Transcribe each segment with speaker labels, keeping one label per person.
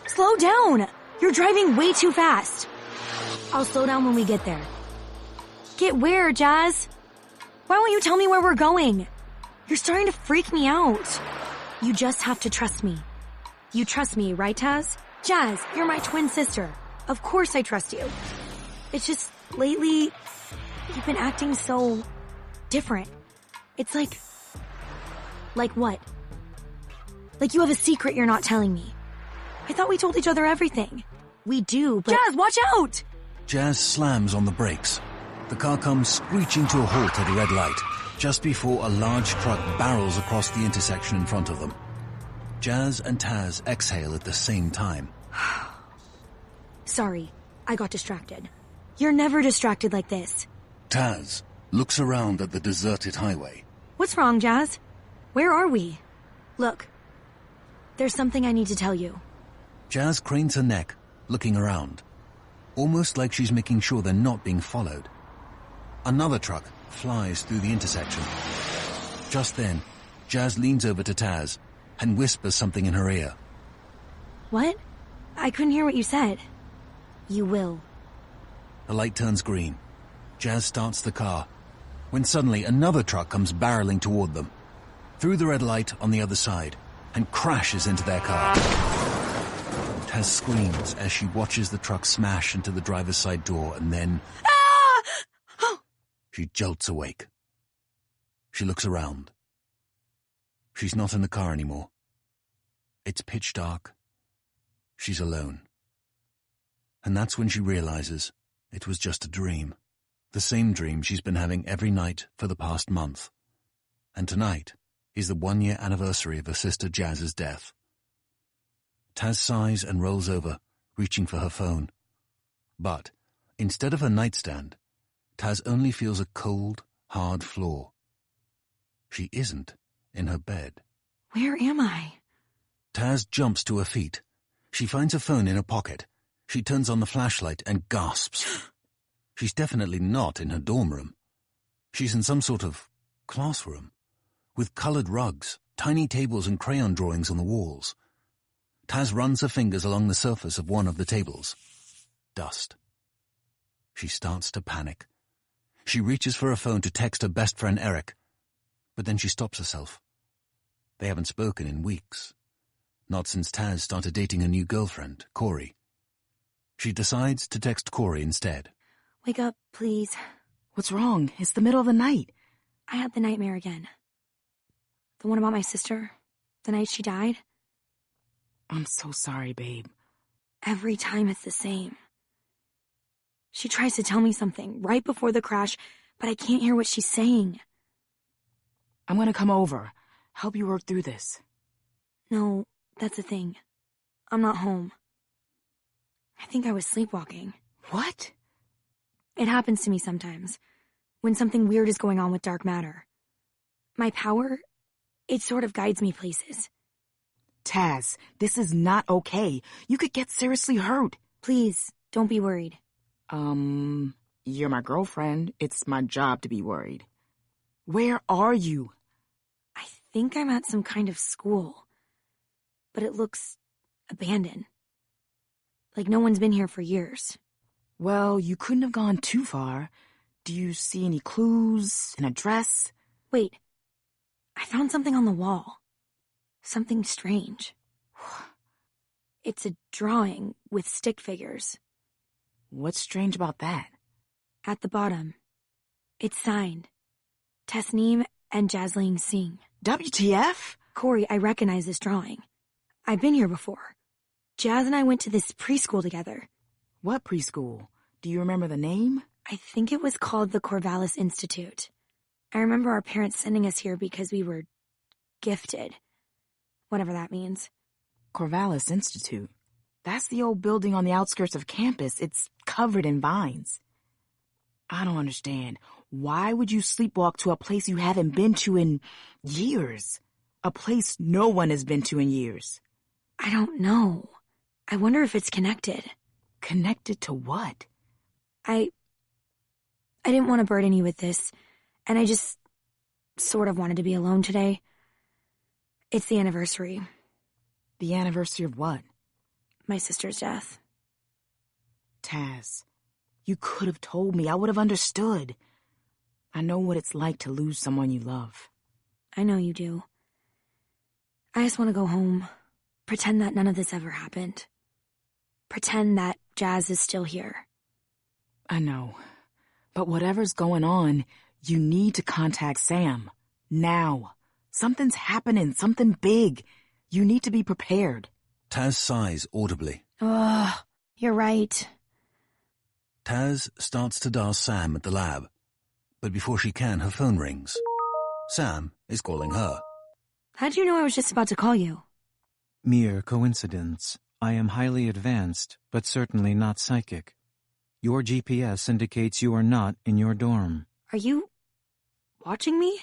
Speaker 1: Slow down! You're driving way too fast. I'll slow down when we get there. Get where, Jazz? Why won't you tell me where we're going? You're starting to freak me out. You just have to trust me. You trust me, right, Taz? Jazz, you're my twin sister. Of course I trust you. It's just, lately, you've been acting so different. It's like... Like what? Like you have a secret you're not telling me. I thought we told each other everything. We do, but... Jazz, watch out!
Speaker 2: Jazz slams on the brakes. The car comes screeching to a halt at a red light, just before a large truck barrels across the intersection in front of them. Jazz and Taz exhale at the same time.
Speaker 1: Sorry, I got distracted. You're never distracted like this.
Speaker 2: Taz looks around at the deserted highway.
Speaker 1: What's wrong, Jazz? Where are we? Look, there's something I need to tell you.
Speaker 2: Jazz cranes her neck, looking around, almost like she's making sure they're not being followed. Another truck flies through the intersection. Just then, Jazz leans over to Taz and whispers something in her ear.
Speaker 1: What? I couldn't hear what you said. You will.
Speaker 2: The light turns green. Jazz starts the car, when suddenly another truck comes barreling toward them, through the red light on the other side, and crashes into their car. Taz screams as she watches the truck smash into the driver's side door and then...
Speaker 1: Ah!
Speaker 2: She jolts awake. She looks around. She's not in the car anymore. It's pitch dark. She's alone. And that's when she realizes it was just a dream. The same dream she's been having every night for the past month. And tonight is the 1-year anniversary of her sister Jazz's death. Taz sighs and rolls over, reaching for her phone. But, instead of her nightstand, Taz only feels a cold, hard floor. She isn't in her bed.
Speaker 1: Where am I?
Speaker 2: Taz jumps to her feet. She finds her phone in her pocket. She turns on the flashlight and gasps. She's definitely not in her dorm room. She's in some sort of classroom, with colored rugs, tiny tables and crayon drawings on the walls. Taz runs her fingers along the surface of one of the tables. Dust. She starts to panic. She reaches for her phone to text her best friend Eric, but then she stops herself. They haven't spoken in weeks. Not since Taz started dating her new girlfriend, Corey. She decides to text Corey instead.
Speaker 1: Wake up, please.
Speaker 3: What's wrong? It's the middle of the night.
Speaker 1: I had the nightmare again. The one about my sister, the night she died.
Speaker 3: I'm so sorry, babe.
Speaker 1: Every time it's the same. She tries to tell me something right before the crash, but I can't hear what she's saying.
Speaker 3: I'm gonna come over, help you work through this.
Speaker 1: No, that's the thing. I'm not home. I think I was sleepwalking.
Speaker 3: What?
Speaker 1: It happens to me sometimes, when something weird is going on with dark matter. My power, it sort of guides me places.
Speaker 3: Taz, this is not okay. You could get seriously hurt.
Speaker 1: Please, don't be worried.
Speaker 3: You're my girlfriend. It's my job to be worried. Where are you?
Speaker 1: I think I'm at some kind of school, but it looks abandoned. Like no one's been here for years.
Speaker 3: Well, you couldn't have gone too far. Do you see any clues, an address?
Speaker 1: Wait, I found something on the wall. Something strange. It's a drawing with stick figures.
Speaker 3: What's strange about that?
Speaker 1: At the bottom, it's signed. Tasneem and Jasleen Singh.
Speaker 3: WTF?
Speaker 1: Corey, I recognize this drawing. I've been here before. Jazz and I went to this preschool together.
Speaker 3: What preschool? Do you remember the name?
Speaker 1: I think it was called the Corvallis Institute. I remember our parents sending us here because we were gifted. Whatever that means.
Speaker 3: Corvallis Institute. That's the old building on the outskirts of campus. It's covered in vines. I don't understand. Why would you sleepwalk to a place you haven't been to in years? A place no one has been to in years.
Speaker 1: I don't know. I wonder if it's connected.
Speaker 3: Connected to what?
Speaker 1: I I didn't want to burden you with this, and I just sort of wanted to be alone today. It's the anniversary.
Speaker 3: The anniversary of what?
Speaker 1: My sister's death.
Speaker 3: Taz, you could have told me. I would have understood. I know what it's like to lose someone you love.
Speaker 1: I know you do. I just want to go home. Pretend that none of this ever happened. Pretend that Jazz is still here.
Speaker 3: I know. But whatever's going on, you need to contact Sam. Now. Something's happening, something big. You need to be prepared.
Speaker 2: Taz sighs audibly.
Speaker 1: Ugh, you're right.
Speaker 2: Taz starts to dial Sam at the lab, but before she can, her phone rings. Sam is calling her.
Speaker 1: How'd you know I was just about to call you?
Speaker 4: Mere coincidence. I am highly advanced, but certainly not psychic. Your GPS indicates you are not in your dorm.
Speaker 1: Are you watching me?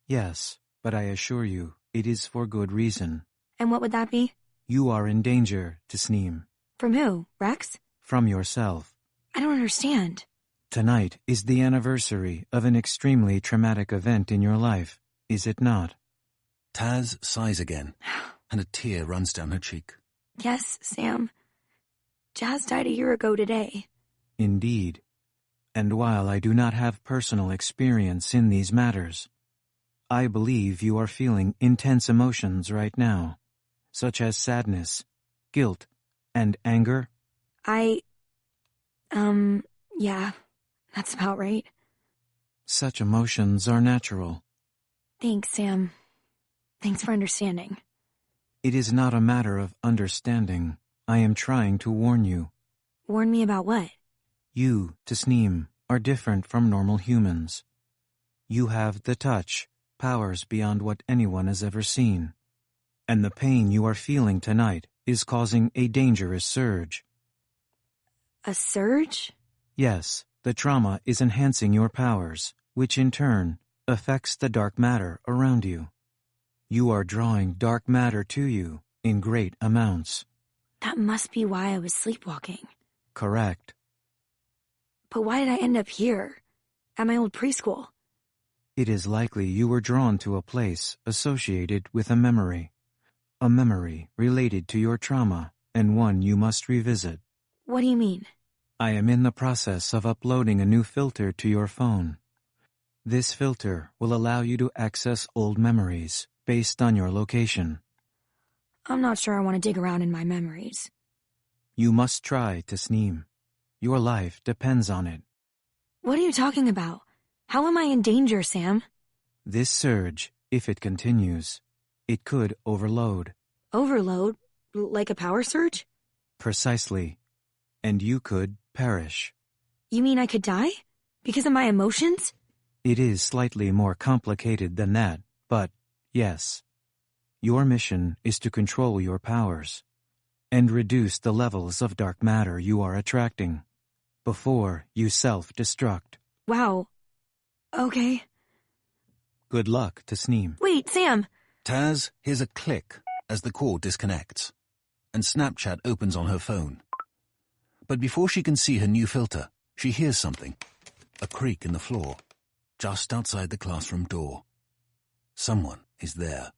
Speaker 4: Yes, but I assure you, it is for good reason.
Speaker 1: And what would that be?
Speaker 4: You are in danger, Tasneem.
Speaker 1: From who? Rex?
Speaker 4: From yourself.
Speaker 1: I don't understand.
Speaker 4: Tonight is the anniversary of an extremely traumatic event in your life, is it not?
Speaker 2: Taz sighs again, and a tear runs down her cheek.
Speaker 1: Yes, Sam. Jazz died a year ago today.
Speaker 4: Indeed. And while I do not have personal experience in these matters, I believe you are feeling intense emotions right now, such as sadness, guilt, and anger.
Speaker 1: Yeah, that's about right.
Speaker 4: Such emotions are natural.
Speaker 1: Thanks, Sam. Thanks for understanding.
Speaker 4: It is not a matter of understanding. I am trying to warn you.
Speaker 1: Warn me about what?
Speaker 4: You, Tasneem, are different from normal humans. You have the touch, powers beyond what anyone has ever seen. And the pain you are feeling tonight is causing a dangerous surge.
Speaker 1: A surge?
Speaker 4: Yes, the trauma is enhancing your powers, which in turn affects the dark matter around you. You are drawing dark matter to you in great amounts.
Speaker 1: That must be why I was sleepwalking.
Speaker 4: Correct.
Speaker 1: But why did I end up here? At my old preschool?
Speaker 4: It is likely you were drawn to a place associated with a memory related to your trauma, and one you must revisit.
Speaker 1: What do you mean?
Speaker 4: I am in the process of uploading a new filter to your phone. This filter will allow you to access old memories based on your location.
Speaker 1: I'm not sure I want to dig around in my memories.
Speaker 4: You must try, Tasneem. Your life depends on it.
Speaker 1: What are you talking about? How am I in danger, Sam?
Speaker 4: This surge, if it continues, it could overload.
Speaker 1: Overload? Like a power surge?
Speaker 4: Precisely. And you could perish.
Speaker 1: You mean I could die? Because of my emotions?
Speaker 4: It is slightly more complicated than that, but yes. Your mission is to control your powers and reduce the levels of dark matter you are attracting before you self-destruct.
Speaker 1: Wow. Okay.
Speaker 4: Good luck, Tasneem.
Speaker 1: Wait, Sam!
Speaker 2: Taz hears a click as the cord disconnects, and Snapchat opens on her phone. But before she can see her new filter, she hears something. A creak in the floor, just outside the classroom door. Someone is there.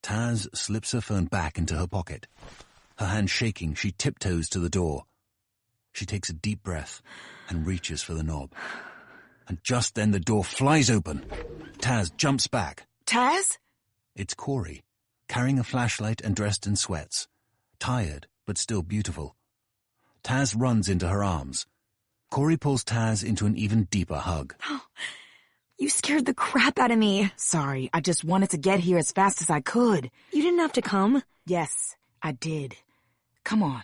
Speaker 2: Taz slips her phone back into her pocket. Her hand shaking, she tiptoes to the door. She takes a deep breath and reaches for the knob. And just then the door flies open. Taz jumps back.
Speaker 3: Taz?
Speaker 2: It's Corey, carrying a flashlight and dressed in sweats. Tired, but still beautiful. Taz runs into her arms. Corey pulls Taz into an even deeper hug.
Speaker 1: You scared the crap out of me.
Speaker 3: Sorry, I just wanted to get here as fast as I could.
Speaker 1: You didn't have to come.
Speaker 3: Yes, I did. Come on,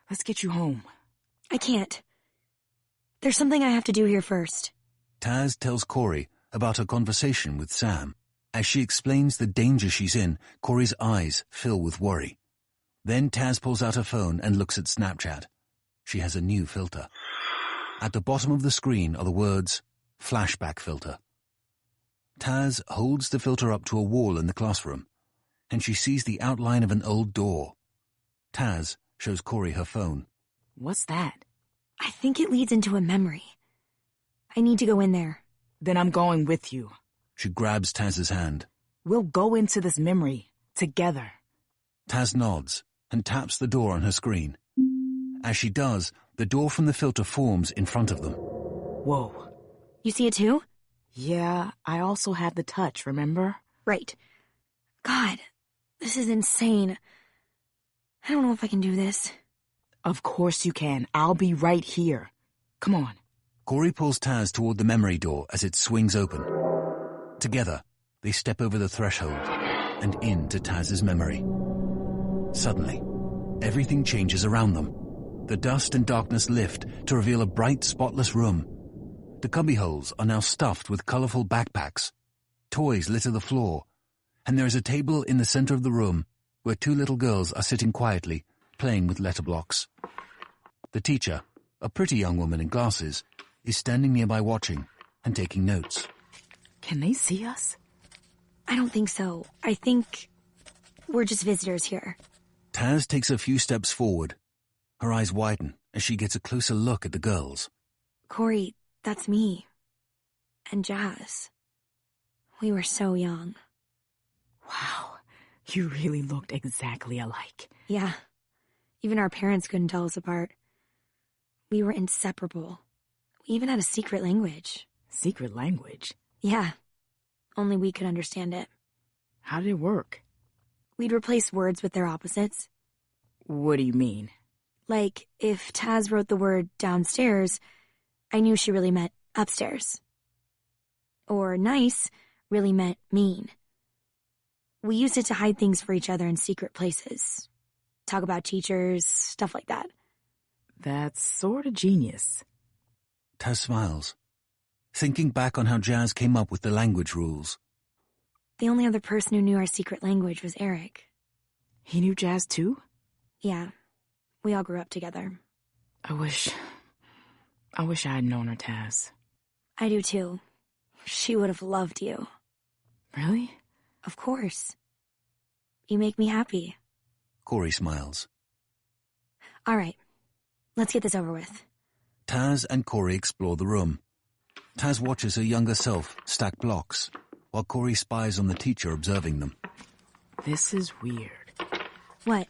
Speaker 3: let's get you home.
Speaker 1: I can't. There's something I have to do here first.
Speaker 2: Taz tells Corey about her conversation with Sam. As she explains the danger she's in, Corey's eyes fill with worry. Then Taz pulls out her phone and looks at Snapchat. She has a new filter. At the bottom of the screen are the words, flashback filter. Taz holds the filter up to a wall in the classroom, and she sees the outline of an old door. Taz shows Corey her phone.
Speaker 3: What's that?
Speaker 1: I think it leads into a memory. I need to go in there.
Speaker 3: Then I'm going with you.
Speaker 2: She grabs Taz's hand.
Speaker 3: We'll go into this memory together.
Speaker 2: Taz nods and taps the door on her screen. As she does, the door from the filter forms in front of them.
Speaker 3: Whoa.
Speaker 1: You see it too?
Speaker 3: Yeah, I also have the touch, remember?
Speaker 1: Right. God, this is insane. I don't know if I can do this.
Speaker 3: Of course you can. I'll be right here. Come on.
Speaker 2: Corey pulls Taz toward the memory door as it swings open. Together, they step over the threshold and into Taz's memory. Suddenly, everything changes around them. The dust and darkness lift to reveal a bright, spotless room. The cubbyholes are now stuffed with colorful backpacks. Toys litter the floor, and there is a table in the center of the room where two little girls are sitting quietly, playing with letter blocks. The teacher, a pretty young woman in glasses, is standing nearby watching and taking notes.
Speaker 3: Can they see us?
Speaker 1: I don't think so. I think we're just visitors here.
Speaker 2: Taz takes a few steps forward. Her eyes widen as she gets a closer look at the girls.
Speaker 1: Corey, that's me. And Jazz. We were so young.
Speaker 3: Wow, you really looked exactly alike.
Speaker 1: Yeah. Even our parents couldn't tell us apart. We were inseparable. We even had a secret language.
Speaker 3: Secret language?
Speaker 1: Yeah. Only we could understand it.
Speaker 3: How did it work?
Speaker 1: We'd replace words with their opposites.
Speaker 3: What do you mean?
Speaker 1: Like, if Taz wrote the word downstairs, I knew she really meant upstairs. Or nice really meant mean. We used it to hide things for each other in secret places. Talk about teachers, stuff like that.
Speaker 3: That's sort of genius.
Speaker 2: Taz smiles, thinking back on how Jazz came up with the language rules.
Speaker 1: The only other person who knew our secret language was Eric.
Speaker 3: He knew Jazz too?
Speaker 1: Yeah, we all grew up together.
Speaker 3: I wish I'd known her, Taz.
Speaker 1: I do too. She would have loved you.
Speaker 3: Really?
Speaker 1: Of course. You make me happy.
Speaker 2: Corey smiles.
Speaker 1: All right, let's get this over with.
Speaker 2: Taz and Corey explore the room. Taz watches her younger self stack blocks, while Corey spies on the teacher observing them.
Speaker 3: This is weird.
Speaker 1: What?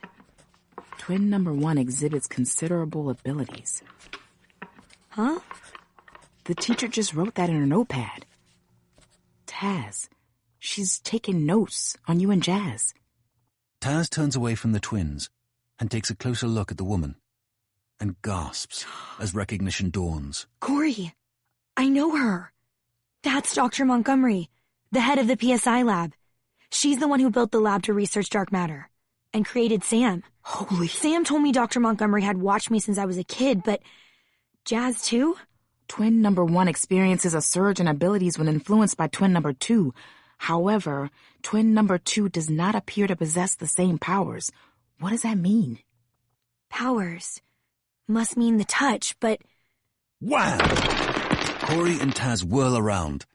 Speaker 3: Twin number 1 exhibits considerable abilities.
Speaker 1: Huh?
Speaker 3: The teacher just wrote that in her notepad. Taz, she's taking notes on you and Jazz.
Speaker 2: Taz turns away from the twins and takes a closer look at the woman and gasps as recognition dawns.
Speaker 1: Corey, I know her. That's Dr. Montgomery, the head of the PSI lab. She's the one who built the lab to research dark matter and created Sam.
Speaker 3: Holy...
Speaker 1: Sam told me Dr. Montgomery had watched me since I was a kid, but Jazz too?
Speaker 3: Twin number 1 experiences a surge in abilities when influenced by twin number 2. However, twin number 2 does not appear to possess the same powers. What does that mean?
Speaker 1: Powers. Must mean the touch, but...
Speaker 2: Wham! Corey and Taz whirl around.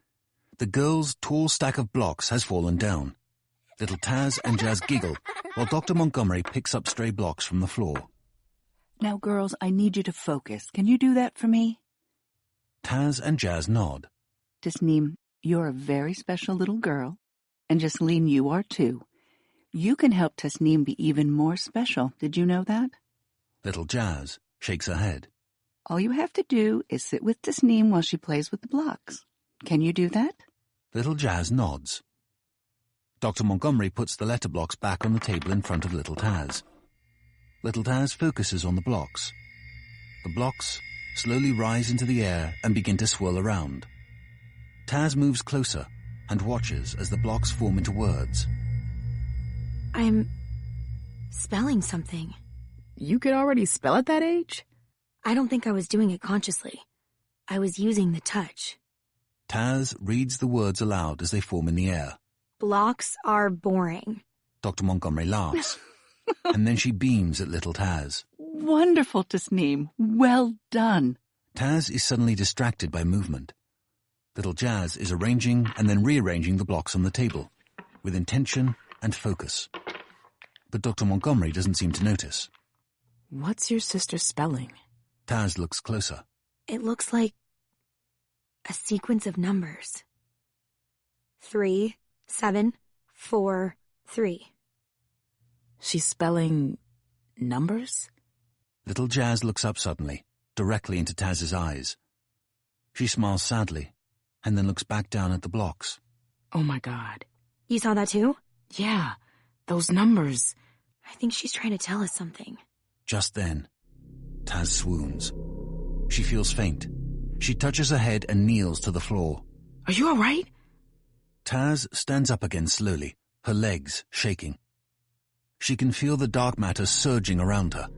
Speaker 2: The girls' tall stack of blocks has fallen down. Little Taz and Jazz giggle, while Dr. Montgomery picks up stray blocks from the floor.
Speaker 5: Now, girls, I need you to focus. Can you do that for me?
Speaker 2: Taz and Jazz nod.
Speaker 5: Tasneem, you're a very special little girl. And Jasleen, you are too. You can help Tasneem be even more special. Did you know that?
Speaker 2: Little Jazz shakes her head.
Speaker 5: All you have to do is sit with Tasneem while she plays with the blocks. Can you do that?
Speaker 2: Little Jazz nods. Dr. Montgomery puts the letter blocks back on the table in front of Little Taz. Little Taz focuses on the blocks. The blocks slowly rise into the air and begin to swirl around. Taz moves closer and watches as the blocks form into words.
Speaker 1: I'm spelling something.
Speaker 3: You could already spell at that age?
Speaker 1: I don't think I was doing it consciously. I was using the touch.
Speaker 2: Taz reads the words aloud as they form in the air.
Speaker 1: Blocks are boring.
Speaker 2: Dr. Montgomery laughs, and then she beams at Little Taz.
Speaker 5: Wonderful, Tasneem. Well done.
Speaker 2: Taz is suddenly distracted by movement. Little Jazz is arranging and then rearranging the blocks on the table, with intention and focus. But Dr. Montgomery doesn't seem to notice.
Speaker 3: What's your sister spelling?
Speaker 2: Taz looks closer.
Speaker 1: It looks like A sequence of numbers. 3, 7, 4, 3.
Speaker 3: She's spelling numbers?
Speaker 2: Little Jazz looks up suddenly, directly into Taz's eyes. She smiles sadly, and then looks back down at the blocks.
Speaker 3: Oh my God.
Speaker 1: You saw that too?
Speaker 3: Yeah, those numbers.
Speaker 1: I think she's trying to tell us something.
Speaker 2: Just then, Taz swoons. She feels faint. She touches her head and kneels to the floor.
Speaker 3: Are you all right?
Speaker 2: Taz stands up again slowly, her legs shaking. She can feel the dark matter surging around her.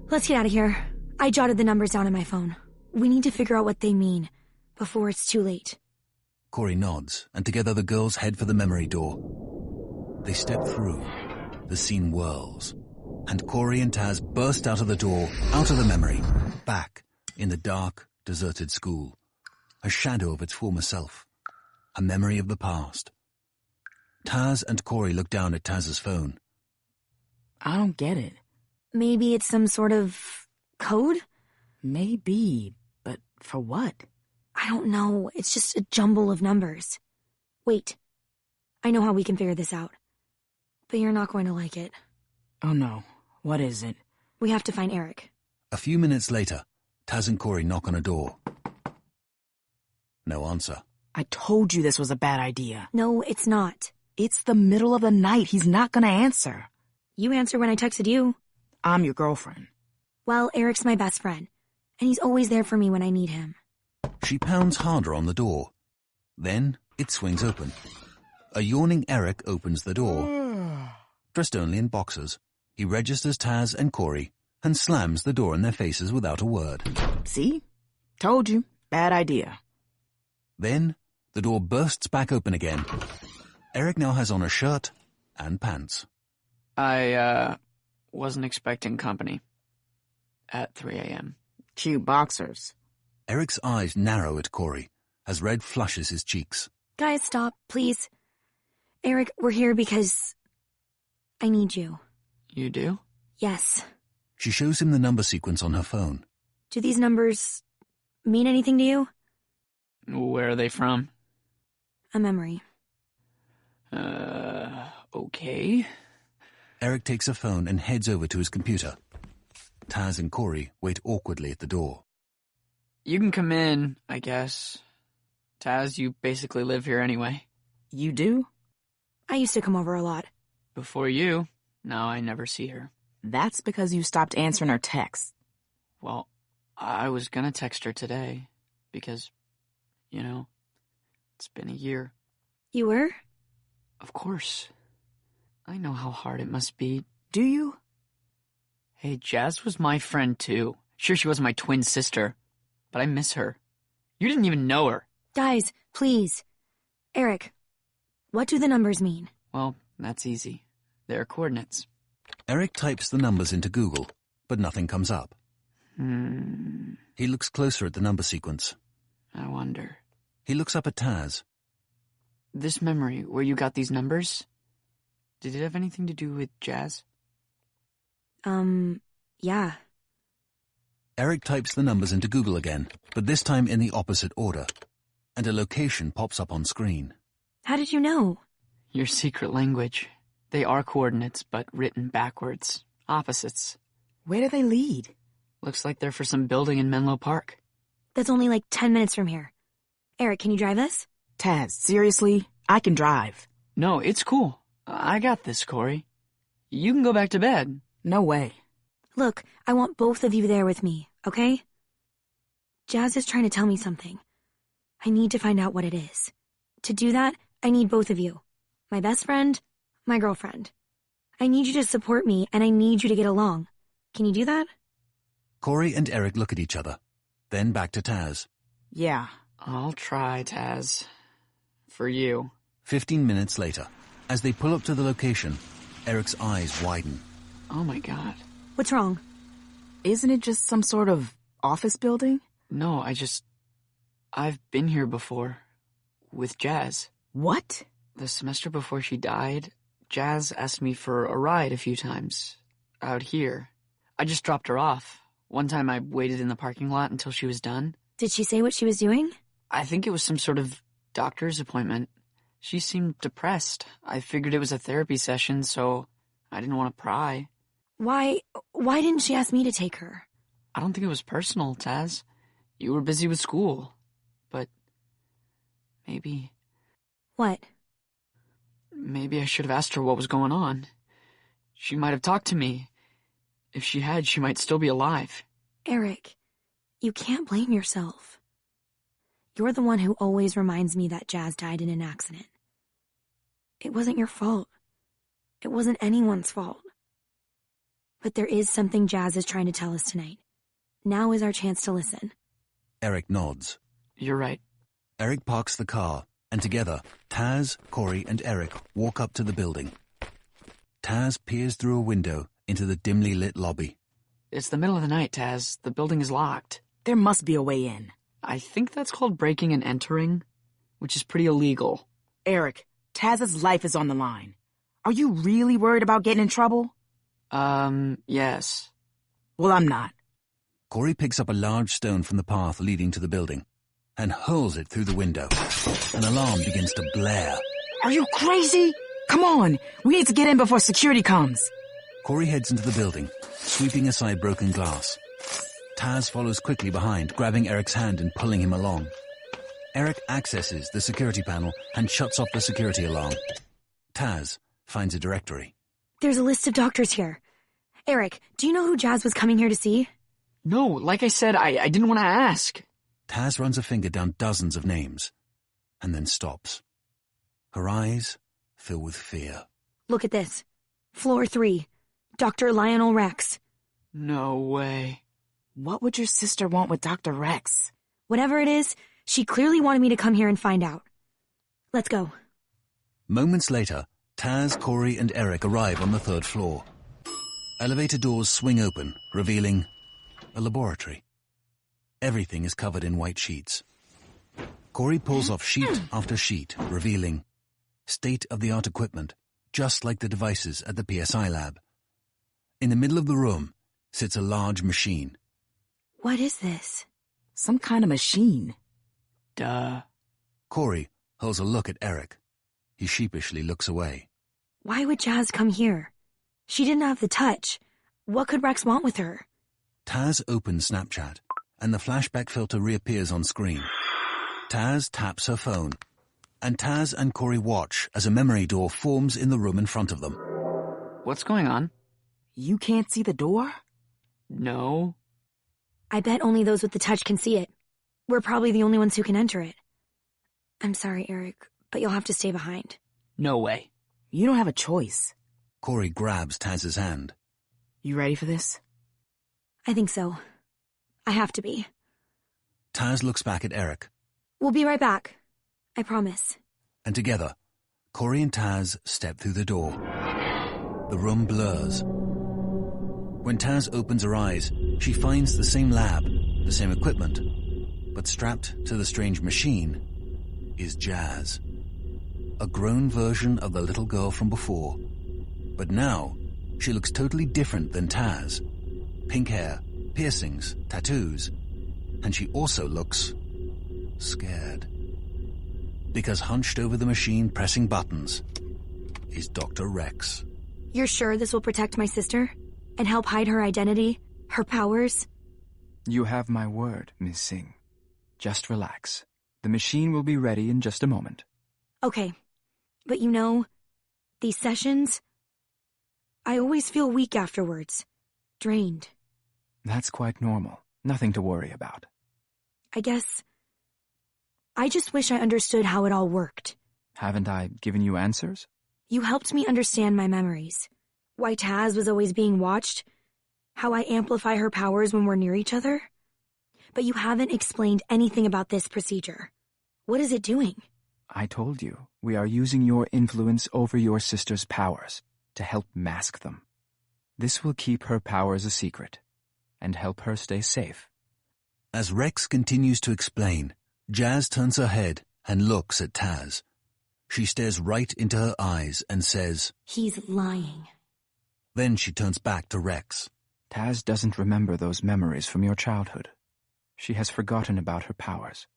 Speaker 1: Let's get out of here. I jotted the numbers down in my phone. We need to figure out what they mean before it's too late.
Speaker 2: Corey nods, and together the girls head for the memory door. They step through. The scene whirls, and Corey and Taz burst out of the door, out of the memory, back in the dark, deserted school. A shadow of its former self. A memory of the past. Taz and Corey look down at Taz's phone.
Speaker 3: I don't get it.
Speaker 1: Maybe it's some sort of code?
Speaker 3: Maybe, but for what?
Speaker 1: I don't know. It's just a jumble of numbers. Wait. I know how we can figure this out. But you're not going to like it.
Speaker 3: Oh no. What is it?
Speaker 1: We have to find Eric.
Speaker 2: A few minutes later, Taz and Corey knock on a door. No answer.
Speaker 3: I told you this was a bad idea.
Speaker 1: No, it's not.
Speaker 3: It's the middle of the night. He's not gonna answer.
Speaker 1: You answered when I texted you.
Speaker 3: I'm your girlfriend.
Speaker 1: Well, Eric's my best friend, and he's always there for me when I need him.
Speaker 2: She pounds harder on the door. Then it swings open. A yawning Eric opens the door. Dressed only in boxers, he registers Taz and Corey and slams the door in their faces without a word.
Speaker 3: See? Told you. Bad idea.
Speaker 2: Then the door bursts back open again. Eric now has on a shirt and pants.
Speaker 6: I wasn't expecting company at 3 a.m.
Speaker 3: Cute boxers.
Speaker 2: Eric's eyes narrow at Corey as red flushes his cheeks.
Speaker 1: Guys, stop, please. Eric, we're here because I need you.
Speaker 6: You do?
Speaker 1: Yes.
Speaker 2: She shows him the number sequence on her phone.
Speaker 1: Do these numbers mean anything to you?
Speaker 6: Where are they from?
Speaker 1: A memory.
Speaker 6: Okay.
Speaker 2: Eric takes a phone and heads over to his computer. Taz and Corey wait awkwardly at the door.
Speaker 6: You can come in, I guess. Taz, you basically live here anyway.
Speaker 3: You do?
Speaker 1: I used to come over a lot.
Speaker 6: Before you, now I never see her.
Speaker 3: That's because you stopped answering her texts.
Speaker 6: Well, I was gonna text her today, because, it's been a year.
Speaker 1: You were?
Speaker 6: Of course. I know how hard it must be.
Speaker 3: Do you?
Speaker 6: Hey, Jazz was my friend too. Sure, she wasn't my twin sister, but I miss her. You didn't even know her.
Speaker 1: Guys, please. Eric, what do the numbers mean?
Speaker 6: Well, that's easy. They're coordinates.
Speaker 2: Eric types the numbers into Google, but nothing comes up. He looks closer at the number sequence.
Speaker 6: I wonder.
Speaker 2: He looks up at Taz.
Speaker 6: This memory, where you got these numbers, did it have anything to do with Jazz?
Speaker 1: Yeah.
Speaker 2: Eric types the numbers into Google again, but this time in the opposite order, and a location pops up on screen.
Speaker 1: How did you know?
Speaker 6: Your secret language. They are coordinates, but written backwards. Opposites.
Speaker 3: Where do they lead?
Speaker 6: Looks like they're for some building in Menlo Park.
Speaker 1: That's only like 10 minutes from here. Eric, can you drive us?
Speaker 3: Taz, seriously? I can drive.
Speaker 6: No, it's cool. I got this, Corey. You can go back to bed.
Speaker 3: No way.
Speaker 1: Look, I want both of you there with me, okay? Jazz is trying to tell me something. I need to find out what it is. To do that, I need both of you. My best friend, my girlfriend. I need you to support me, and I need you to get along. Can you do that?
Speaker 2: Corey and Eric look at each other, then back to Taz.
Speaker 3: Yeah.
Speaker 6: I'll try, Taz. For you.
Speaker 2: 15 minutes later, as they pull up to the location, Eric's eyes widen.
Speaker 6: Oh my God.
Speaker 1: What's wrong?
Speaker 3: Isn't it just some sort of office building?
Speaker 6: No, I've been here before. With Jazz.
Speaker 3: What?
Speaker 6: The semester before she died, Jazz asked me for a ride a few times. Out here. I just dropped her off. One time I waited in the parking lot until she was done.
Speaker 1: Did she say what she was doing?
Speaker 6: I think it was some sort of doctor's appointment. She seemed depressed. I figured it was a therapy session, so I didn't want to pry.
Speaker 1: Why didn't she ask me to take her?
Speaker 6: I don't think it was personal, Taz. You were busy with school. But maybe
Speaker 1: What?
Speaker 6: I should have asked her what was going on. She might have talked to me. If she had, she might still be alive.
Speaker 1: Eric, you can't blame yourself. You're the one who always reminds me that Jazz died in an accident. It wasn't your fault. It wasn't anyone's fault. But there is something Jazz is trying to tell us tonight. Now is our chance to listen.
Speaker 2: Eric nods.
Speaker 6: You're right.
Speaker 2: Eric parks the car, and together, Taz, Corey, and Eric walk up to the building. Taz peers through a window into the dimly lit lobby.
Speaker 6: It's the middle of the night, Taz. The building is locked.
Speaker 3: There must be a way in.
Speaker 6: I think that's called breaking and entering, which is pretty illegal.
Speaker 3: Eric, Taz's life is on the line. Are you really worried about getting in trouble?
Speaker 6: Yes.
Speaker 3: Well, I'm not.
Speaker 2: Corey picks up a large stone from the path leading to the building and hurls it through the window. An alarm begins to blare.
Speaker 3: Are you crazy? Come on, we need to get in before security comes.
Speaker 2: Corey heads into the building, sweeping aside broken glass. Taz follows quickly behind, grabbing Eric's hand and pulling him along. Eric accesses the security panel and shuts off the security alarm. Taz finds a directory.
Speaker 1: There's a list of doctors here. Eric, do you know who Jazz was coming here to see?
Speaker 6: No, like I said, I didn't want to ask.
Speaker 2: Taz runs a finger down dozens of names, and then stops. Her eyes fill with fear.
Speaker 1: Look at this. Floor 3. Dr. Lionel Rex.
Speaker 6: No way.
Speaker 3: What would your sister want with Dr. Rex?
Speaker 1: Whatever it is, she clearly wanted me to come here and find out. Let's go.
Speaker 2: Moments later, Taz, Corey, and Eric arrive on the 3rd floor. Elevator doors swing open, revealing a laboratory. Everything is covered in white sheets. Corey pulls off sheet after sheet, revealing state-of-the-art equipment, just like the devices at the PSI lab. In the middle of the room sits a large machine.
Speaker 1: What is this?
Speaker 3: Some kind of machine.
Speaker 6: Duh.
Speaker 2: Corey hurls a look at Eric. He sheepishly looks away.
Speaker 1: Why would Jazz come here? She didn't have the touch. What could Rex want with her?
Speaker 2: Taz opens Snapchat, and the flashback filter reappears on screen. Taz taps her phone, and Taz and Corey watch as a memory door forms in the room in front of them.
Speaker 6: What's going on?
Speaker 3: You can't see the door?
Speaker 6: No.
Speaker 1: I bet only those with the touch can see it. We're probably the only ones who can enter it. I'm sorry, Eric, but you'll have to stay behind.
Speaker 6: No way.
Speaker 3: You don't have a choice.
Speaker 2: Corey grabs Taz's hand.
Speaker 3: You ready for this?
Speaker 1: I think so. I have to be.
Speaker 2: Taz looks back at Eric,
Speaker 1: We'll be right back. I promise.
Speaker 2: and together, Corey and Taz step through the door. The room blurs. When Taz opens her eyes, she finds the same lab, the same equipment, but strapped to the strange machine is Jazz. A grown version of the little girl from before. But now, she looks totally different than Taz. Pink hair, piercings, tattoos, and she also looks scared. Because hunched over the machine pressing buttons is Dr. Rex.
Speaker 1: You're sure this will protect my sister? And help hide her identity? Her powers?
Speaker 7: You have my word, Miss Singh. Just relax. The machine will be ready in just a moment.
Speaker 1: Okay. But you know, these sessions, I always feel weak afterwards. Drained.
Speaker 7: That's quite normal. Nothing to worry about.
Speaker 1: I guess I just wish I understood how it all worked.
Speaker 7: Haven't I given you answers?
Speaker 1: You helped me understand my memories. Why Taz was always being watched. How I amplify her powers when we're near each other. But you haven't explained anything about this procedure. What is it doing?
Speaker 7: I told you, we are using your influence over your sister's powers to help mask them. This will keep her powers a secret and help her stay safe.
Speaker 2: As Rex continues to explain, Jazz turns her head and looks at Taz. She stares right into her eyes and says,
Speaker 1: He's lying.
Speaker 2: Then she turns back to Rex.
Speaker 7: Taz doesn't remember those memories from your childhood. She has forgotten about her powers.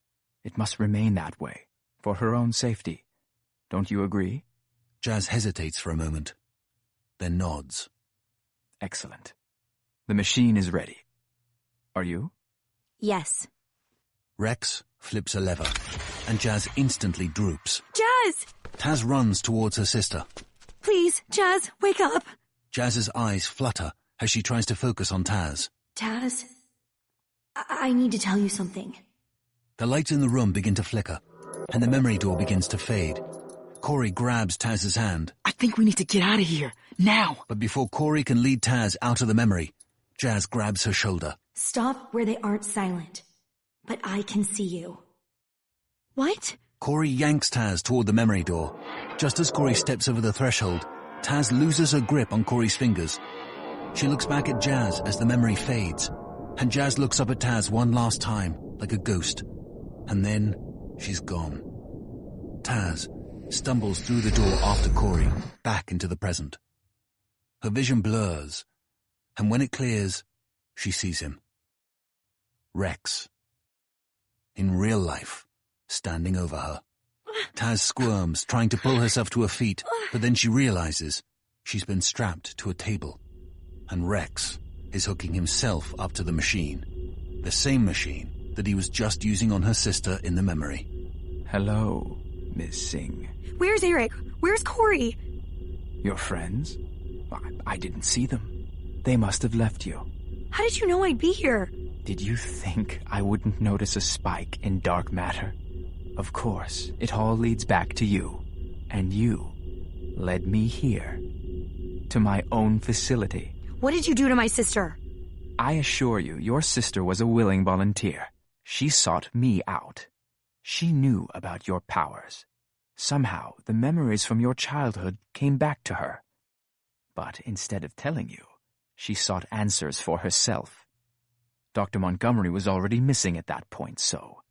Speaker 7: It must remain that way, for her own safety. Don't you agree?
Speaker 2: Jazz hesitates for a moment, then nods.
Speaker 7: Excellent. The machine is ready. Are you?
Speaker 1: Yes.
Speaker 2: Rex flips a lever, and Jazz instantly droops.
Speaker 1: Jazz!
Speaker 2: Taz runs towards her sister.
Speaker 1: Please, Jazz, wake up.
Speaker 2: Jazz's eyes flutter as she tries to focus on Taz.
Speaker 1: Taz, I need to tell you something.
Speaker 2: The lights in the room begin to flicker, and the memory door begins to fade. Corey grabs Taz's hand.
Speaker 3: I think we need to get out of here, now.
Speaker 2: But before Corey can lead Taz out of the memory, Jazz grabs her shoulder.
Speaker 1: Stop where they aren't silent. But I can see you. What?
Speaker 2: Corey yanks Taz toward the memory door. Just as Corey steps over the threshold, Taz loses her grip on Corey's fingers. She looks back at Jazz as the memory fades, and Jazz looks up at Taz one last time, like a ghost. And then, she's gone. Taz stumbles through the door after Corey, back into the present. Her vision blurs, and when it clears, she sees him. Rex. In real life, standing over her. Taz squirms, trying to pull herself to her feet, but then she realizes she's been strapped to a table, and Rex is hooking himself up to the machine. The same machine that he was just using on her sister in the memory.
Speaker 7: Hello, Miss Singh.
Speaker 1: Where's Eric? Where's Corey?
Speaker 7: Your friends? I didn't see them. They must have left you.
Speaker 1: How did you know I'd be here?
Speaker 7: Did you think I wouldn't notice a spike in dark matter? Of course, it all leads back to you. And you led me here. To my own facility.
Speaker 1: What did you do to my sister?
Speaker 7: I assure you, your sister was a willing volunteer. She sought me out. She knew about your powers. Somehow, the memories from your childhood came back to her. But instead of telling you, she sought answers for herself. Dr. Montgomery was already missing at that point, so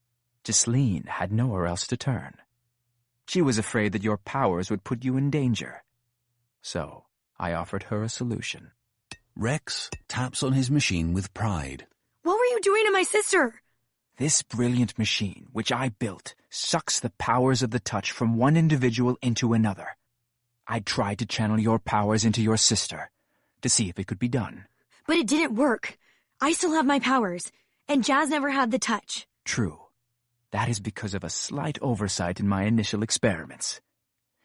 Speaker 7: Ghislaine had nowhere else to turn. She was afraid that your powers would put you in danger. So, I offered her a solution.
Speaker 2: Rex taps on his machine with pride.
Speaker 1: What were you doing to my sister?
Speaker 7: This brilliant machine, which I built, sucks the powers of the touch from one individual into another. I tried to channel your powers into your sister, to see if it could be done.
Speaker 1: But it didn't work. I still have my powers, and Jazz never had the touch.
Speaker 7: True. That is because of a slight oversight in my initial experiments.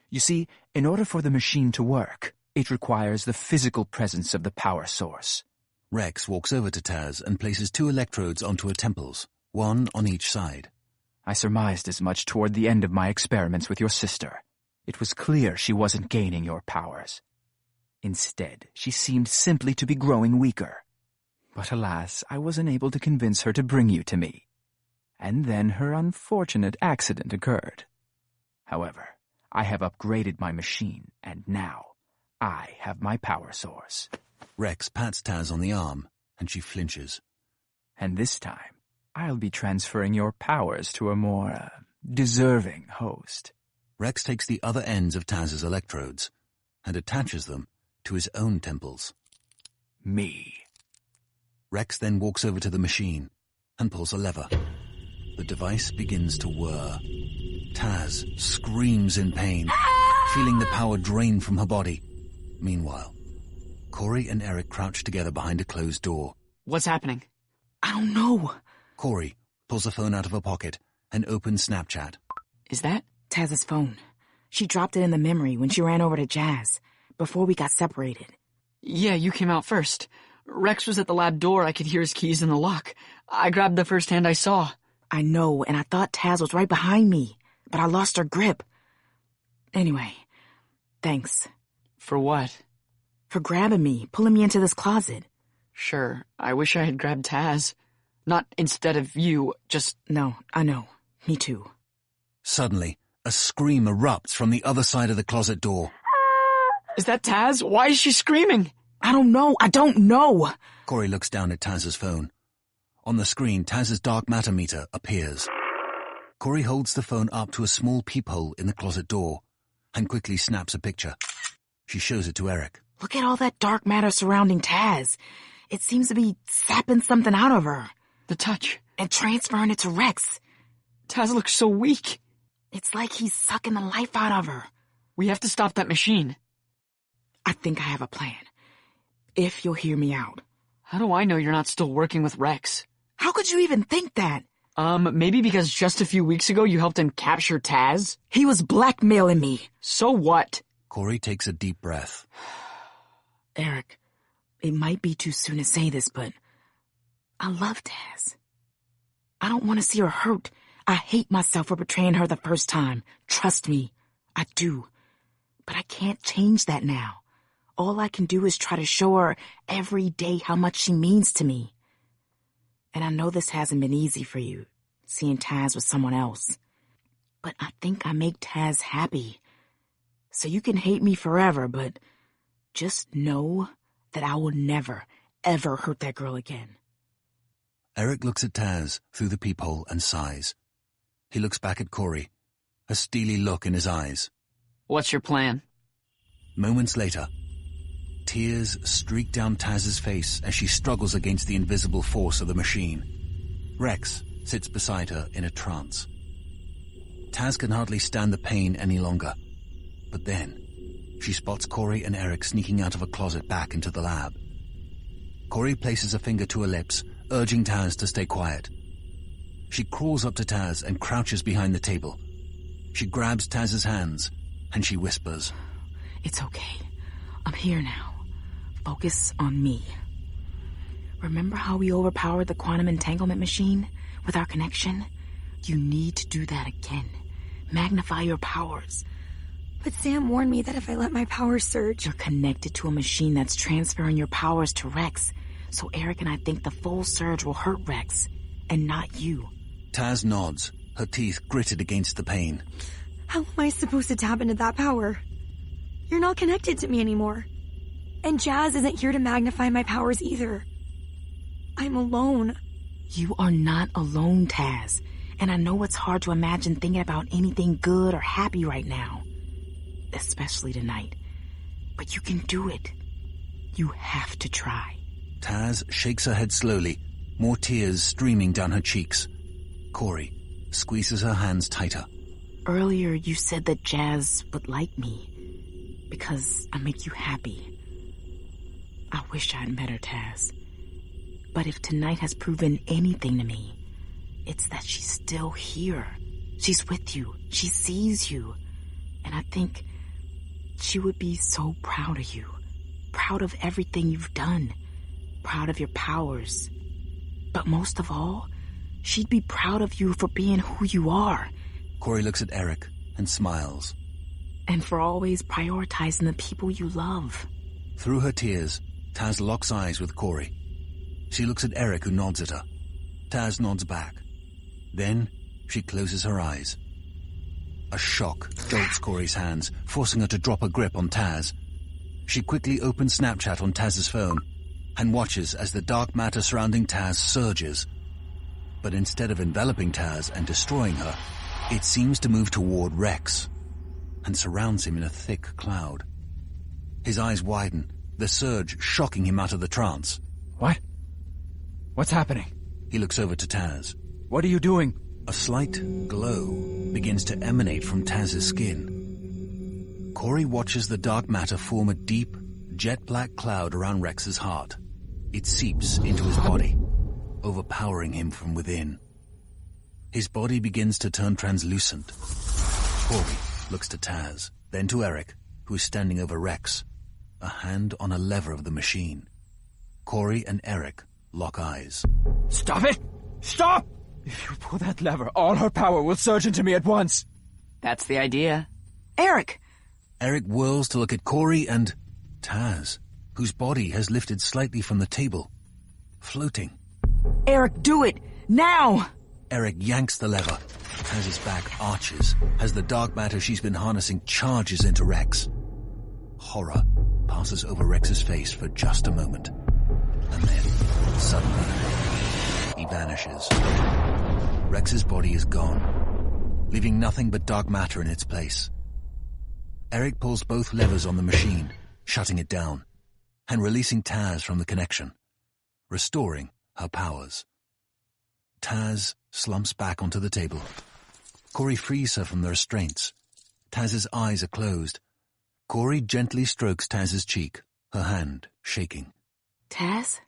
Speaker 7: You see, in order for the machine to work, it requires the physical presence of the power source.
Speaker 2: Rex walks over to Taz and places 2 electrodes onto her temples, one on each side.
Speaker 7: I surmised as much toward the end of my experiments with your sister. It was clear she wasn't gaining your powers. Instead, she seemed simply to be growing weaker. But alas, I wasn't able to convince her to bring you to me. And then her unfortunate accident occurred. However, I have upgraded my machine, and now I have my power source.
Speaker 2: Rex pats Taz on the arm, and she flinches.
Speaker 7: And this time, I'll be transferring your powers to a more deserving host.
Speaker 2: Rex takes the other ends of Taz's electrodes and attaches them to his own temples.
Speaker 7: Me.
Speaker 2: Rex then walks over to the machine and pulls a lever. The device begins to whir. Taz screams in pain, feeling the power drain from her body. Meanwhile, Corey and Eric crouch together behind a closed door.
Speaker 6: What's happening?
Speaker 3: I don't know.
Speaker 2: Corey pulls a phone out of her pocket and opens Snapchat.
Speaker 6: Is that?
Speaker 3: Taz's phone. She dropped it in the memory when she ran over to Jazz, before we got separated.
Speaker 6: Yeah, you came out first. Rex was at the lab door. I could hear his keys in the lock. I grabbed the first hand I saw.
Speaker 3: I know, and I thought Taz was right behind me, but I lost her grip. Anyway, thanks.
Speaker 6: For what?
Speaker 3: For grabbing me, pulling me into this closet.
Speaker 6: Sure, I wish I had grabbed Taz. Not instead of you, just...
Speaker 3: No, I know. Me too.
Speaker 2: Suddenly, a scream erupts from the other side of the closet door.
Speaker 6: Is that Taz? Why is she screaming?
Speaker 3: I don't know.
Speaker 2: Corey looks down at Taz's phone. On the screen, Taz's dark matter meter appears. Corey holds the phone up to a small peephole in the closet door and quickly snaps a picture. She shows it to Eric.
Speaker 3: Look at all that dark matter surrounding Taz. It seems to be sapping something out of her.
Speaker 6: The touch.
Speaker 3: And transferring it to Rex.
Speaker 6: Taz looks so weak.
Speaker 3: It's like he's sucking the life out of her.
Speaker 6: We have to stop that machine.
Speaker 3: I think I have a plan. If you'll hear me out.
Speaker 6: How do I know you're not still working with Rex?
Speaker 3: How could you even think that?
Speaker 6: Maybe because just a few weeks ago you helped him capture Taz?
Speaker 3: He was blackmailing me.
Speaker 6: So what?
Speaker 2: Corey takes a deep breath.
Speaker 3: Eric, it might be too soon to say this, but I love Taz. I don't want to see her hurt. I hate myself for betraying her the first time. Trust me, I do. But I can't change that now. All I can do is try to show her every day how much she means to me. And I know this hasn't been easy for you, seeing Taz with someone else. But I think I make Taz happy. So you can hate me forever, but just know that I will never, ever hurt that girl again.
Speaker 2: Eric looks at Taz through the peephole and sighs. He looks back at Corey, a steely look in his eyes.
Speaker 6: What's your plan?
Speaker 2: Moments later, tears streak down Taz's face as she struggles against the invisible force of the machine. Rex sits beside her in a trance. Taz can hardly stand the pain any longer. But then, she spots Corey and Eric sneaking out of a closet back into the lab. Corey places a finger to her lips, urging Taz to stay quiet. She crawls up to Taz and crouches behind the table. She grabs Taz's hands, and she whispers,
Speaker 3: It's okay. I'm here now. Focus on me. Remember how we overpowered the quantum entanglement machine with our connection? You need to do that again. Magnify your powers.
Speaker 1: But Sam warned me that if I let my powers surge...
Speaker 3: You're connected to a machine that's transferring your powers to Rex. So Eric and I think the full surge will hurt Rex, and not you.
Speaker 2: Taz nods, her teeth gritted against the pain.
Speaker 1: How am I supposed to tap into that power? You're not connected to me anymore. And Jazz isn't here to magnify my powers either. I'm alone.
Speaker 3: You are not alone, Taz. And I know it's hard to imagine thinking about anything good or happy right now. Especially tonight. But you can do it. You have to try.
Speaker 2: Taz shakes her head slowly, more tears streaming down her cheeks. Corey squeezes her hands tighter.
Speaker 3: Earlier you said that Jazz would like me because I make you happy. I wish I'd met her, Taz. But if tonight has proven anything to me, it's that she's still here. She's with you. She sees you. And I think she would be so proud of you. Proud of everything you've done. Proud of your powers. But most of all, she'd be proud of you for being who you are.
Speaker 2: Corey looks at Eric and smiles.
Speaker 3: And for always prioritizing the people you love.
Speaker 2: Through her tears, Taz locks eyes with Corey. She looks at Eric, who nods at her. Taz nods back. Then, she closes her eyes. A shock jolts Corey's hands, forcing her to drop her grip on Taz. She quickly opens Snapchat on Taz's phone and watches as the dark matter surrounding Taz surges. But instead of enveloping Taz and destroying her, it seems to move toward Rex and surrounds him in a thick cloud. His eyes widen, the surge shocking him out of the trance.
Speaker 7: What? What's happening?
Speaker 2: He looks over to Taz.
Speaker 7: What are you doing?
Speaker 2: A slight glow begins to emanate from Taz's skin. Corey watches the dark matter form a deep, jet-black cloud around Rex's heart. It seeps into his body, overpowering him from within. His body begins to turn translucent. Corey looks to Taz, then to Eric, who is standing over Rex, a hand on a lever of the machine. Corey and Eric lock eyes.
Speaker 7: Stop it! Stop! If you pull that lever, all her power will surge into me at once.
Speaker 6: That's the idea.
Speaker 3: Eric!
Speaker 2: Eric whirls to look at Corey and Taz, whose body has lifted slightly from the table, floating.
Speaker 3: Eric, do it! Now!
Speaker 2: Eric yanks the lever. Taz's back arches as the dark matter she's been harnessing charges into Rex. Horror passes over Rex's face for just a moment. And then, suddenly, he vanishes. Rex's body is gone, leaving nothing but dark matter in its place. Eric pulls both levers on the machine, shutting it down, and releasing Taz from the connection, restoring her powers. Taz slumps back onto the table, Corey frees her from the restraints. Taz's eyes are closed. Corey gently strokes Taz's cheek, her hand shaking.
Speaker 3: Taz?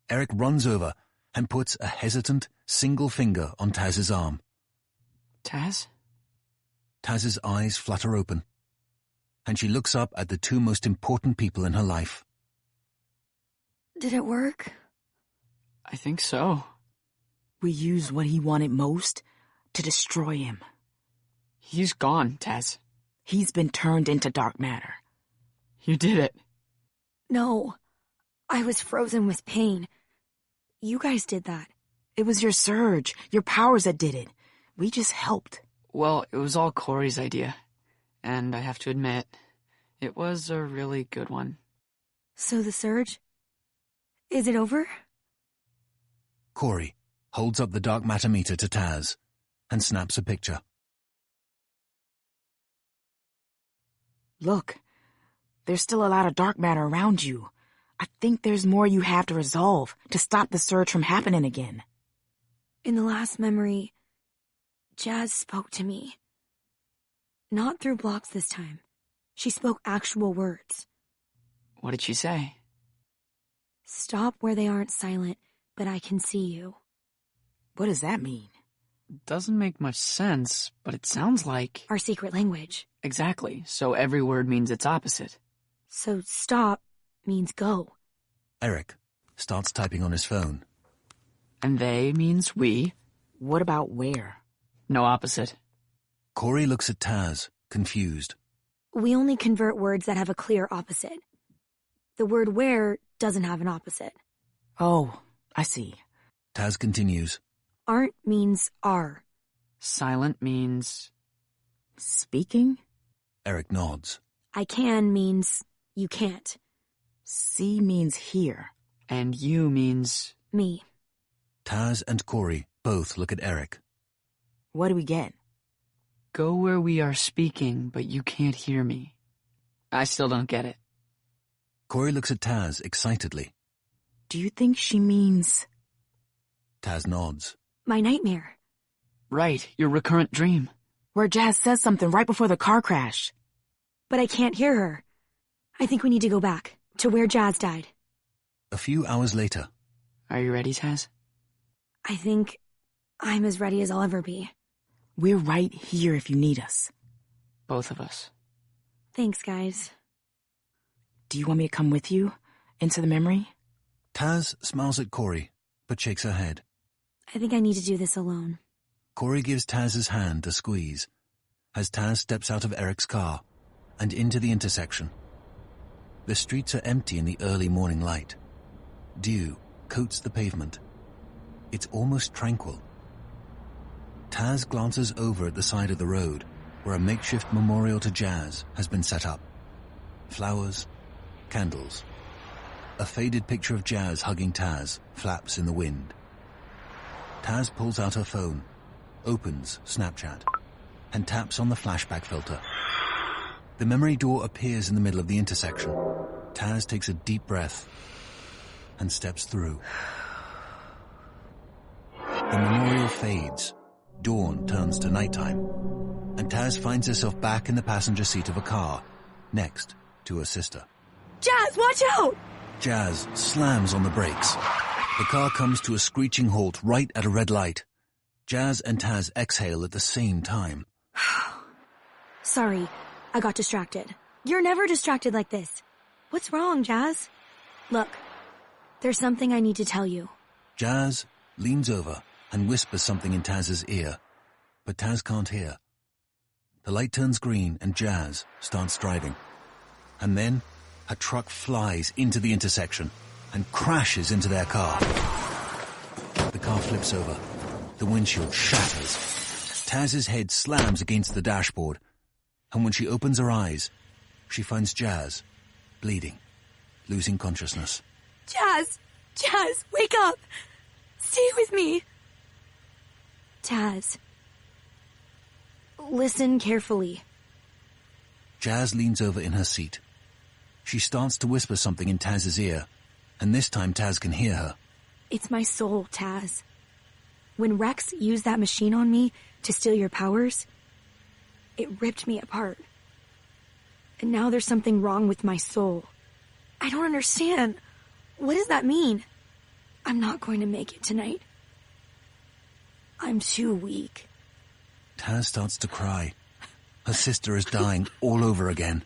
Speaker 2: Eric runs over and puts a hesitant, single finger on Taz's arm.
Speaker 6: Taz?
Speaker 2: Taz's eyes flutter open, and she looks up at the two most important people in her life.
Speaker 1: Did it work?
Speaker 6: I think so.
Speaker 3: We used what he wanted most to destroy him.
Speaker 6: He's gone, Taz.
Speaker 3: He's been turned into dark matter.
Speaker 6: You did it.
Speaker 1: No. I was frozen with pain. You guys did that.
Speaker 3: It was your surge, your powers that did it. We just helped.
Speaker 6: Well, it was all Corey's idea. And I have to admit, it was a really good one.
Speaker 1: So the surge? Is it over?
Speaker 2: Corey holds up the dark matter meter to Taz and snaps a picture.
Speaker 3: Look, there's still a lot of dark matter around you. I think there's more you have to resolve to stop the surge from happening again.
Speaker 1: In the last memory, Jazz spoke to me. Not through blocks this time. She spoke actual words.
Speaker 6: What did she say?
Speaker 1: Stop where they aren't silent, but I can see you.
Speaker 3: What does that mean?
Speaker 6: Doesn't make much sense, but it sounds like...
Speaker 1: Our secret language.
Speaker 6: Exactly, so every word means its opposite.
Speaker 1: So stop means go.
Speaker 2: Eric starts typing on his phone.
Speaker 6: And they means we.
Speaker 3: What about where?
Speaker 6: No opposite.
Speaker 2: Corey looks at Taz, confused.
Speaker 1: We only convert words that have a clear opposite. The word where doesn't have an opposite.
Speaker 3: Oh, I see.
Speaker 2: Taz continues.
Speaker 1: Aren't means are.
Speaker 6: Silent means...
Speaker 3: Speaking?
Speaker 2: Eric nods.
Speaker 1: I can means you can't.
Speaker 3: See means here.
Speaker 6: And you means...
Speaker 1: Me.
Speaker 2: Taz and Corey both look at Eric.
Speaker 3: What do we get?
Speaker 6: Go where we are speaking, but you can't hear me. I still don't get it.
Speaker 2: Corey looks at Taz excitedly.
Speaker 3: Do you think she means...
Speaker 2: Taz nods.
Speaker 1: My nightmare.
Speaker 6: Right, your recurrent dream.
Speaker 3: Where Jazz says something right before the car crash.
Speaker 1: But I can't hear her. I think we need to go back to where Jazz died.
Speaker 2: A few hours later.
Speaker 6: Are you ready, Taz?
Speaker 1: I think I'm as ready as I'll ever be.
Speaker 3: We're right here if you need us.
Speaker 6: Both of us.
Speaker 1: Thanks, guys.
Speaker 3: Do you want me to come with you? Into the memory?
Speaker 2: Taz smiles at Corey, but shakes her head.
Speaker 1: I think I need to do this alone.
Speaker 2: Corey gives Taz's hand a squeeze as Taz steps out of Eric's car and into the intersection. The streets are empty in the early morning light. Dew coats the pavement. It's almost tranquil. Taz glances over at the side of the road where a makeshift memorial to Jazz has been set up. Flowers, candles. A faded picture of Jazz hugging Taz flaps in the wind. Taz pulls out her phone, opens Snapchat, and taps on the flashback filter. The memory door appears in the middle of the intersection. Taz takes a deep breath and steps through. The memorial fades. Dawn turns to nighttime, and Taz finds herself back in the passenger seat of a car, next to her sister.
Speaker 1: Jazz, watch out!
Speaker 2: Jazz slams on the brakes. The car comes to a screeching halt right at a red light. Jazz and Taz exhale at the same time.
Speaker 1: Sorry, I got distracted. You're never distracted like this. What's wrong, Jazz? Look, there's something I need to tell you.
Speaker 2: Jazz leans over and whispers something in Taz's ear, but Taz can't hear. The light turns green and Jazz starts driving. And then a truck flies into the intersection and crashes into their car. The car flips over. The windshield shatters. Taz's head slams against the dashboard, and when she opens her eyes, she finds Jazz, bleeding, losing consciousness.
Speaker 1: Jazz! Jazz, wake up! Stay with me! Taz. Listen carefully.
Speaker 2: Jazz leans over in her seat. She starts to whisper something in Taz's ear, and this time Taz can hear her.
Speaker 1: It's my soul, Taz. When Rex used that machine on me to steal your powers, it ripped me apart. And now there's something wrong with my soul. I don't understand. What does that mean? I'm not going to make it tonight. I'm too weak.
Speaker 2: Taz starts to cry. Her sister is dying all over again.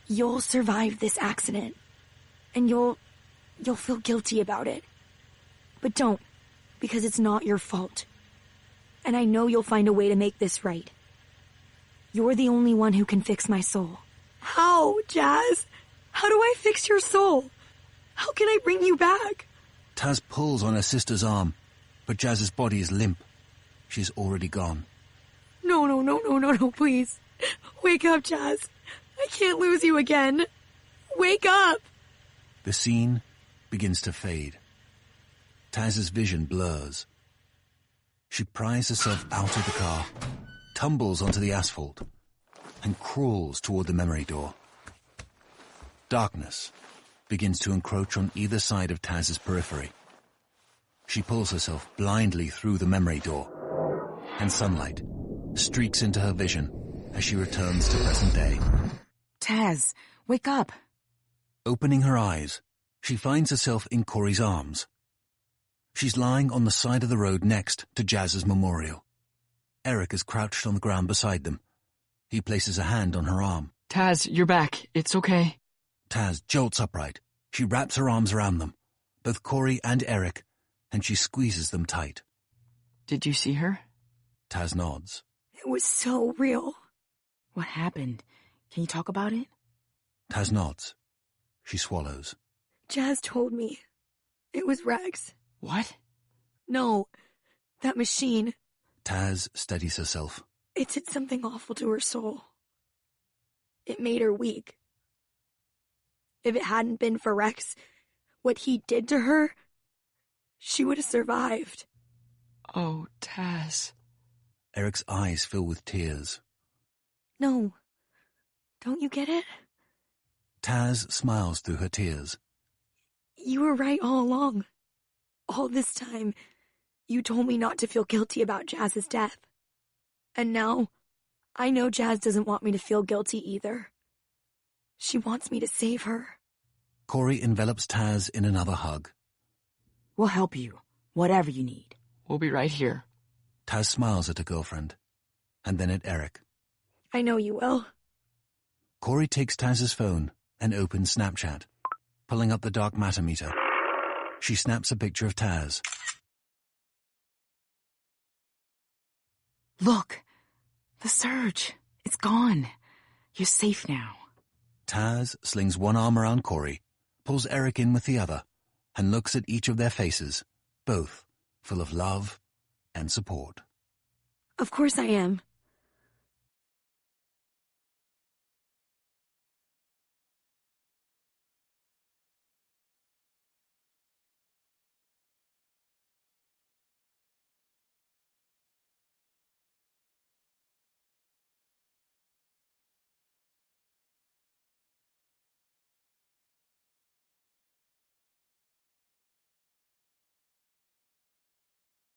Speaker 1: You'll survive this accident. And you'll feel guilty about it. But don't, because it's not your fault. And I know you'll find a way to make this right. You're the only one who can fix my soul. How, Jazz? How do I fix your soul? How can I bring you back?
Speaker 2: Taz pulls on her sister's arm, but Jazz's body is limp. She's already gone.
Speaker 1: No, please. Wake up, Jazz. I can't lose you again. Wake up!
Speaker 2: The scene begins to fade. Taz's vision blurs. She pries herself out of the car, tumbles onto the asphalt, and crawls toward the memory door. Darkness begins to encroach on either side of Taz's periphery. She pulls herself blindly through the memory door, and sunlight streaks into her vision as she returns to present day.
Speaker 3: Taz, wake up.
Speaker 2: Opening her eyes, she finds herself in Corey's arms. She's lying on the side of the road next to Jazz's memorial. Eric is crouched on the ground beside them. He places a hand on her arm.
Speaker 6: Taz, you're back. It's okay.
Speaker 2: Taz jolts upright. She wraps her arms around them, both Corey and Eric, and she squeezes them tight.
Speaker 6: Did you see her?
Speaker 2: Taz nods.
Speaker 1: It was so real.
Speaker 3: What happened? Can you talk about it?
Speaker 2: Taz nods. She swallows.
Speaker 1: Jazz told me. It was Rex.
Speaker 6: What?
Speaker 1: No, that machine.
Speaker 2: Taz steadies herself.
Speaker 1: It did something awful to her soul. It made her weak. If it hadn't been for Rex, what he did to her, she would have survived.
Speaker 6: Oh, Taz.
Speaker 2: Eric's eyes fill with tears.
Speaker 1: No. Don't you get it?
Speaker 2: Taz smiles through her tears.
Speaker 1: You were right all along. All this time, you told me not to feel guilty about Jazz's death. And now, I know Jazz doesn't want me to feel guilty either. She wants me to save her.
Speaker 2: Corey envelops Taz in another hug.
Speaker 3: We'll help you, whatever you need.
Speaker 6: We'll be right here.
Speaker 2: Taz smiles at her girlfriend, and then at Eric.
Speaker 1: I know you will.
Speaker 2: Corey takes Taz's phone and opens Snapchat, pulling up the dark matter meter. She snaps a picture of Taz.
Speaker 3: Look, the surge. It's gone. You're safe now.
Speaker 2: Taz slings one arm around Corey, pulls Eric in with the other, and looks at each of their faces, both full of love and support.
Speaker 1: Of course I am.